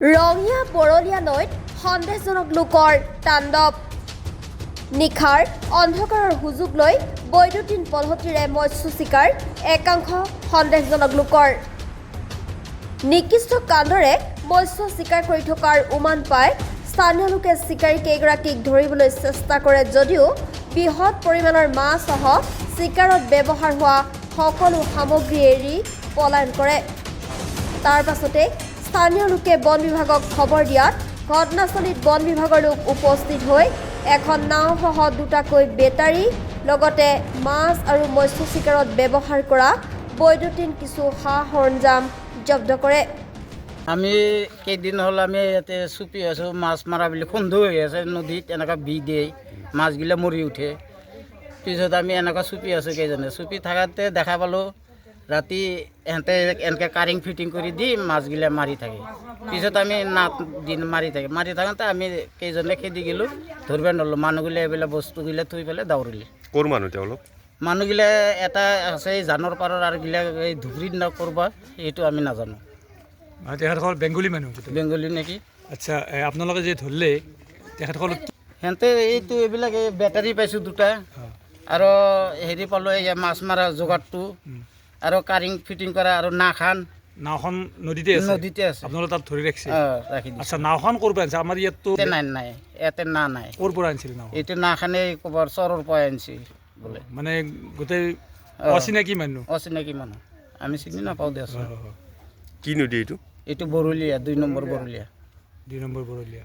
ৰঙিয়া বৰলীয়া নৈত সন্দেহজনক লোকৰ তাণ্ডৱ নিশাৰ অন্ধকাৰৰ সুযোগ লৈ বৈদ্যুতিন পদ্ধতিৰে মৎস্য চিকাৰ একাংশ সন্দেহজনক লোকৰ নিকৃষ্ট কাণ্ডৰে মৎস্য চিকাৰ কৰি থকাৰ উমান পাই স্থানীয় লোকে চিকাৰী কেইগৰাকীক ধৰিবলৈ চেষ্টা কৰে যদিও বৃহৎ পৰিমাণৰ মাছসহ চিকাৰত ব্যৱহাৰ হোৱা সকলো সামগ্ৰী এৰি পলায়ন কৰে। তাৰ পাছতে স্থানীয় লোকে বন বিভাগক খবৰ দিয়াত ঘটনাস্থলীত বন বিভাগৰ লোক উপস্থিত হৈ এখন নাওসহ দুটাকৈ বেটাৰী লগতে মাছ আৰু মৎস্য চিকাৰত ব্যৱহাৰ কৰা বৈদ্যুতিন কিছু সা সৰঞ্জাম জব্দ কৰে। আমি কেইদিন হ'ল আমি ইয়াতে চুপি আছোঁ, মাছ মাৰা বুলি সন্দেহ হৈ আছে নদীত, এনেকুৱা বি দিয়ে মাছগিলা মৰি উঠে। পিছত আমি এনেকুৱা চুপি আছোঁ কেইজনে, চুপি থকাতে দেখা পালোঁ ৰাতি এহেঁতে এনেকৈ কাৰিং ফিটিং কৰি দি মাছগিলা মাৰি থাকে। পিছত আমি নাট দিন মাৰি থাকোঁতে আমি কেইজনে খেদি গ'লোঁ, ধৰিব নোৱাৰিলোঁ। মানুহগিলা এইবিলাক বস্তুগিলা থৈ পেলাই দাউৰিলে। ক'ৰ মানুহ তেওঁলোক? মানুহগিলা এটা আছে এই জানৰ পাৰৰ আৰু গিলা এই ধুবুৰীত না কৰবা, এইটো আমি নাজানো। তেখেতসকল বেংগলী মানুহ বেংগলী নেকি? আচ্ছা, আপোনালোকে যে ধৰিলে তেখেতসকল সিহঁতে এইটো এইবিলাক এই বেটাৰী পাইছোঁ দুটা আৰু হেৰি পালোঁ এই মাছ মৰা যোগাৰটো আৰু কাৰিং ফিটিং কৰা আৰু নাওখন নদীতে আছে আপোনালোকে তাত ধৰি ৰাখিছে? ৰাখি দিছে। আচ্ছা, নাওখন ক'ৰ পৰা আনিছে? আমাৰ ইয়াততো নাই ইয়াতে নাই। ক'ৰ পৰা আনিছিল নাও? এইটো নাখানে ক'ৰবাৰ চৰৰ পৰা আনিছে বোলে। মানে গোটেই অচিনাকি মানুহ? অচিনাকি মানুহ, আমি চিনি নাপাওঁ দিয়াচোন। কি নদী এইটো? এইটো বৰলীয়া, 2 নম্বৰ বৰলীয়া। 2 নম্বৰ বৰলীয়া।